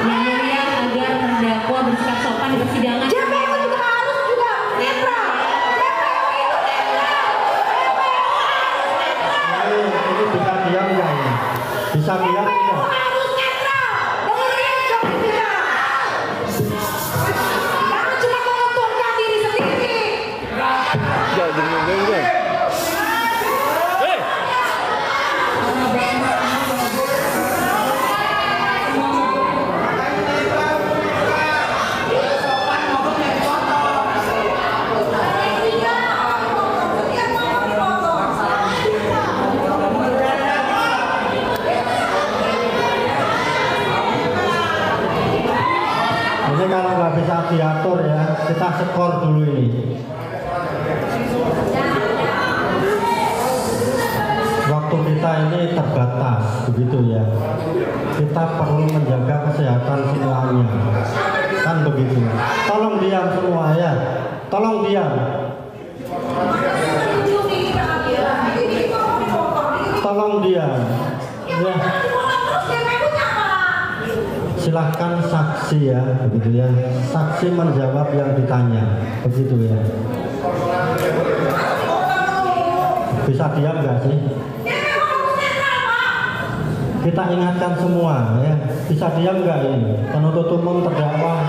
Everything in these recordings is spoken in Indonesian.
Yang mulia agar terdakwa bersikap sopan di persidangan. JPU juga harus juga netral. JPU itu netral. Ini bisa diam nggak ini? Bisa diam JPU nggak? harus netral. Dengerin Jokowi bicara. Jangan cuma menguntungkan diri sendiri. Ini kalau nggak bisa diatur ya, kita skor dulu ini. Waktu kita ini terbatas, begitu ya. Kita perlu menjaga kesehatan semuanya, kan begitu. Tolong diam semua ya, tolong diam. Tolong diam. Ya. Silahkan saksi ya, begitu ya. Saksi menjawab yang ditanya, begitu ya. Bisa diam nggak sih? Kita ingatkan semua ya. Bisa diam nggak ini? Penuntut umum terdakwa.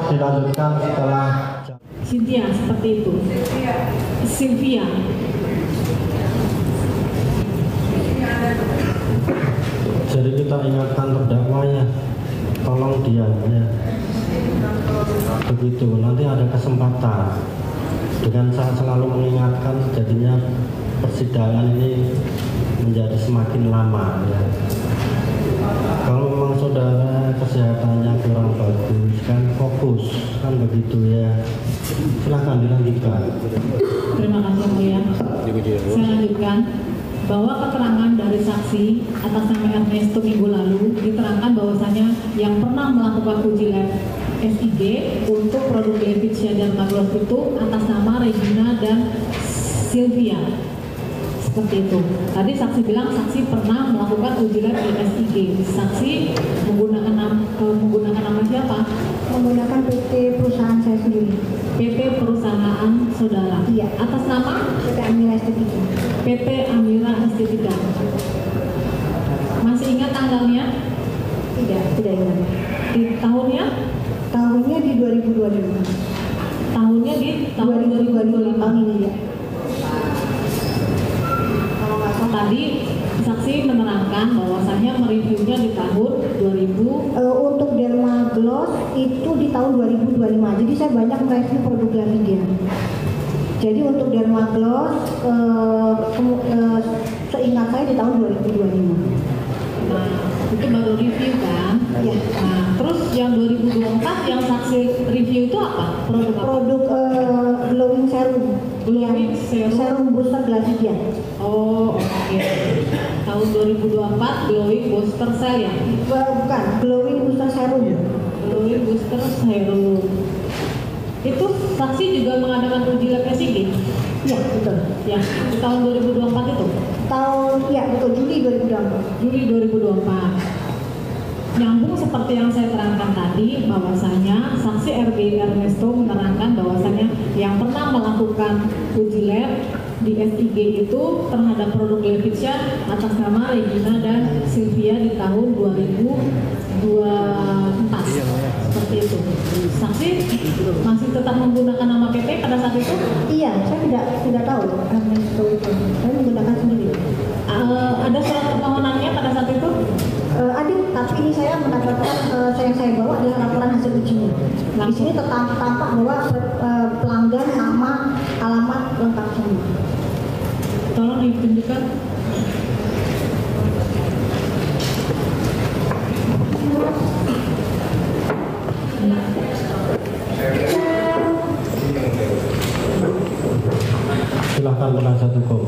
Dilanjutkan setelah Cynthia seperti itu. Sylvia. Jadi kita ingatkan terdakwanya, tolong diam ya. Begitu, nanti ada kesempatan. Dengan saya selalu mengingatkan, jadinya persidangan ini menjadi semakin lama ya. Kalau memang saudara kesehatannya kurang bagus, kan fokus, kan begitu ya. Silahkan dilanjutkan. Terima kasih Mulia. Saya lanjutkan bahwa keterangan dari saksi atas nama Ernesto minggu lalu diterangkan bahwasanya yang pernah melakukan uji lab SIG untuk produk Levitsia dan Maglos itu atas nama Regina dan Sylvia. Seperti itu. Tadi saksi bilang saksi pernah melakukan uji lab di SIG. Saksi menggunakan nama siapa? Menggunakan PT perusahaan saya sendiri. PT perusahaan saudara. Iya. Atas nama? PT Amira Estetika. PT Amira Estetika. Masih ingat tanggalnya? Tidak ingat. Di tahunnya? Tahunnya di 2025. Tahunnya di tahun 2025. Tahun ini ya. Tadi saksi menerangkan bahwasanya mereviewnya di tahun 2000. Untuk Dermagloss itu di tahun 2025. Jadi saya banyak mereview produk Lavidia. Jadi untuk Dermagloss seingat saya di tahun 2025. Nah, itu baru review kan? Ya. Nah, terus yang 2024 yang saksi review itu apa? Produk apa? Produk glowing serum. Glowing serum. Serum booster Lavidia. Oh, oke. Tahun 2024 glowing booster cell ya? Bukan, glowing booster serum. Glowing booster serum. Itu saksi juga mengadakan uji lab SIG? Iya, betul. Ya, di tahun 2024 itu? Betul, Juli 2024. Juli 2024. Nyambung seperti yang saya terangkan tadi, bahwasanya dari Ernesto menerangkan bahwasannya yang pernah melakukan uji lab di SIG itu terhadap produk Levitsa atas nama Regina dan Sylvia di tahun 2024 seperti itu. Saksi masih tetap menggunakan nama PT pada saat itu? Iya, saya tidak tahu Ernesto itu. Saya menggunakan sendiri. Ada surat permohonannya pada saat itu? Ada, tapi ini saya mendapatkan saya bawa adalah laporan hasil ujinya. Di sini tampak bahwa pelanggan, nama, alamat lengkap semua. Tolong ditunjukkan. Silahkan penasihat hukum.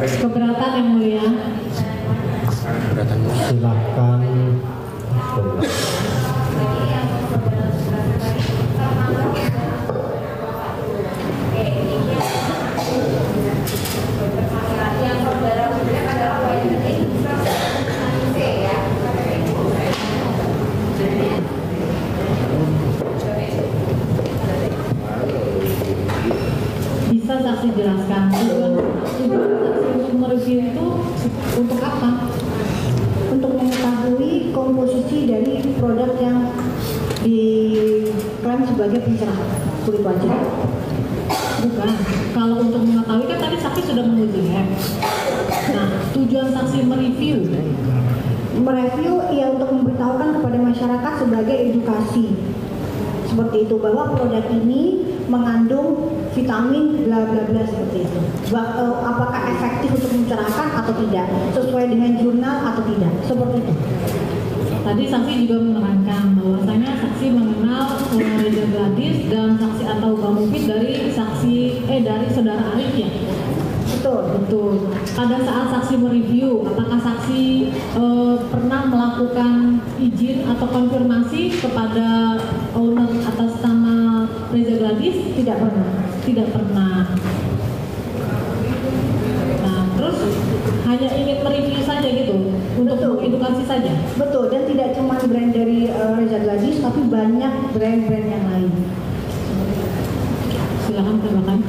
Keberatan yang mulia. Silahkan. Bisa saksi jelaskan tujuan saksi untuk mereview itu untuk apa? Untuk mengetahui komposisi dari produk yang diklaim sebagai pencerah kulit wajah. Bukan. Kalau untuk mengetahui kan tadi saksi sudah menguji lab. Nah, tujuan saksi mereview Ya untuk memberitahukan kepada masyarakat sebagai edukasi seperti itu, bahwa produk ini mengandung vitamin bla bla bla seperti itu. Apakah efektif untuk mencerahkan atau tidak, sesuai dengan jurnal atau tidak, seperti itu. Tadi saksi juga menerangkan bahwasanya saksi mengenal Reza Gladys dan saksi atau Bang Mufid dari dari saudara Arif ya. Betul. Pada saat saksi mereview, apakah saksi pernah melakukan izin atau konfirmasi kepada owner atas nama Reza Gladys? Tidak pernah. Nah, terus hanya ingin mereview saja gitu, untuk edukasi saja. Betul, dan tidak cuma brand dari Reza Gladys, tapi banyak brand-brand yang lain. Silakan tambahkan.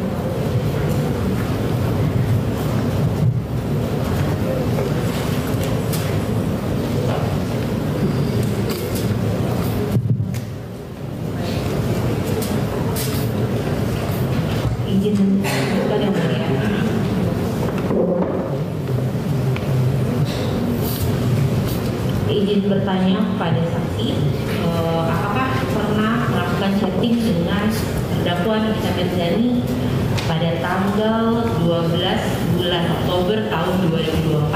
Izin bertanya kepada saksi, apakah pernah melakukan chatting dengan terdakwa Nikita Mirzani pada tanggal 12 bulan Oktober tahun 2024?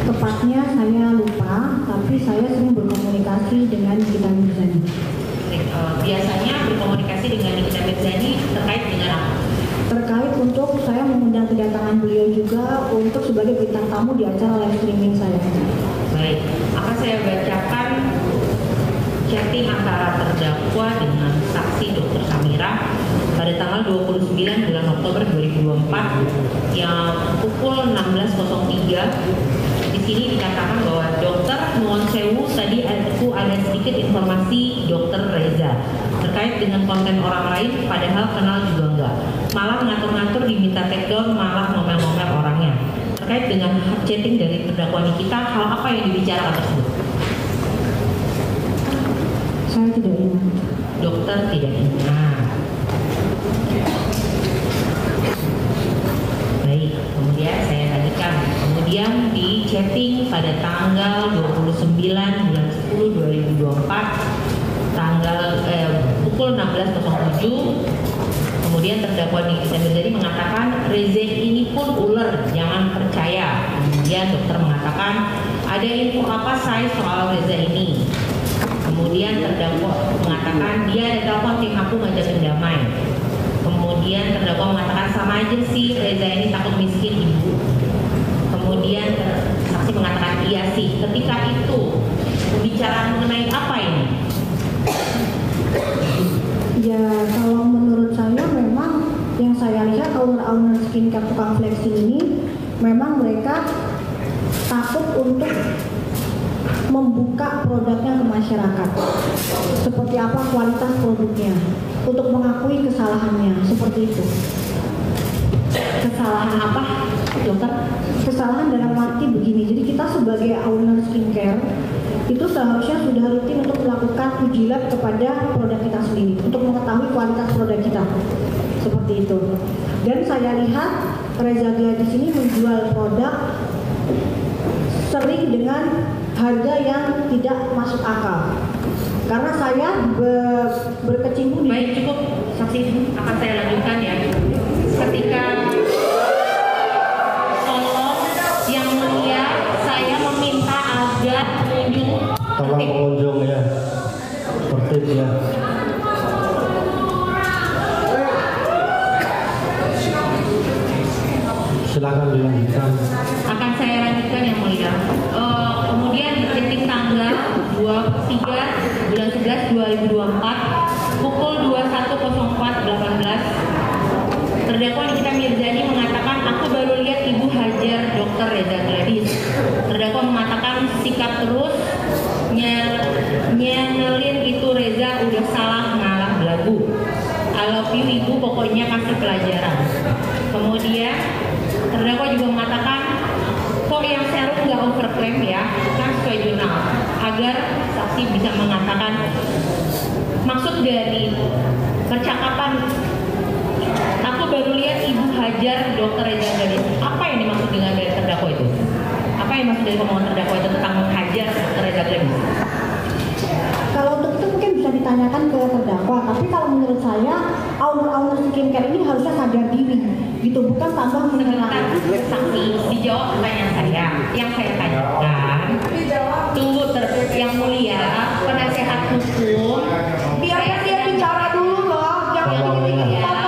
Tepatnya saya lupa, tapi saya sering berkomunikasi dengan Nikita Mirzani. Biasanya berkomunikasi dengan Nikita Mirzani terkait dengan apa? Terkait untuk saya mengundang kedatangan beliau juga untuk sebagai bintang tamu di acara live streaming saya. Baik, akan saya bacakan chatting antara terdakwa dengan saksi Dr. Samira pada tanggal 29 bulan Oktober 2024 yang pukul 16.03. Di sini dikatakan bahwa Dokter nuwun sewu, tadi aku ada sedikit informasi Dokter Reza terkait dengan konten orang lain, padahal kenal juga enggak. Malah ngatur-ngatur diminta take down, malah ngomel-ngomel orangnya. Terkait dengan chatting dari terdakwa Nikita, hal apa yang dibicarakan tersebut? Saya tidak ingat. Dokter tidak ingat. Baik, kemudian saya lanjutkan. Kemudian di chatting pada tanggal 29 bulan 10 2024 pukul 16.07, kemudian terdakwa Nikita Mirzani mengatakan Reza ini pun ular, jangan percaya. Kemudian dokter mengatakan ada info apa saya soal Reza ini. Kemudian terdakwa mengatakan dia ada telepon tim aku ngajakin damai. Kemudian terdakwa mengatakan sama aja sih, Reza ini takut miskin ibu. Kemudian saksi mengatakan iya sih. Ketika itu pembicaraan mengenai apa ini? Ya kalau menurut saya memang owner skincare tukang flexing ini memang mereka takut untuk membuka produknya ke masyarakat. Seperti apa kualitas produknya, untuk mengakui kesalahannya, seperti itu. Kesalahan apa, dokter? Kesalahan dalam arti begini, jadi kita sebagai owner skincare itu seharusnya sudah rutin untuk melakukan uji lab kepada produk kita sendiri untuk mengetahui kualitas produk kita, seperti itu. Dan saya lihat Reza Gladys ini menjual produk sering dengan harga yang tidak masuk akal. Karena saya berkecimpung di... Baik, cukup saksi, akan saya lanjutkan ya. Ketika tolong yang mulia, saya meminta agar pengunjung Tolong pengunjung ya, tertib ya. Silakan dilanjutkan. Akan saya lanjutkan yang mulia. Kemudian di titik tanggal 23 bulan 11 2024 pukul 21.04.18 terdakwa Nikita Mirzani mengatakan, aku baru lihat Ibu hajar Dr. Reza Gladys. Terdakwa mengatakan sikap terus nyenelin itu Reza udah salah ngalah belagu. I love you Ibu, pokoknya kasih pelajaran. Kemudian terdakwa juga mengatakan, kok yang serum nggak overclaim ya, kan sesuai jurnal, agar saksi bisa mengatakan maksud dari percakapan aku baru lihat Ibu hajar Dr. Reza Gladys. Apa yang dimaksud dengan dari terdakwa itu? Apa yang dimaksud dari omongan terdakwa itu tentang menghajar Dr. Reza Gladys? Kalau untuk itu mungkin bisa ditanyakan ke terdakwa, tapi kalau menurut saya owner skincare ini harusnya sadar diri, gitu, bukan tambah menyerang. Saksi dijawab pertanyaan saya. Yang saya tanyakan, tunggu yang mulia, penasehat hukum. Biarkan dia bicara dulu loh, jangan Tolong, begini. ya.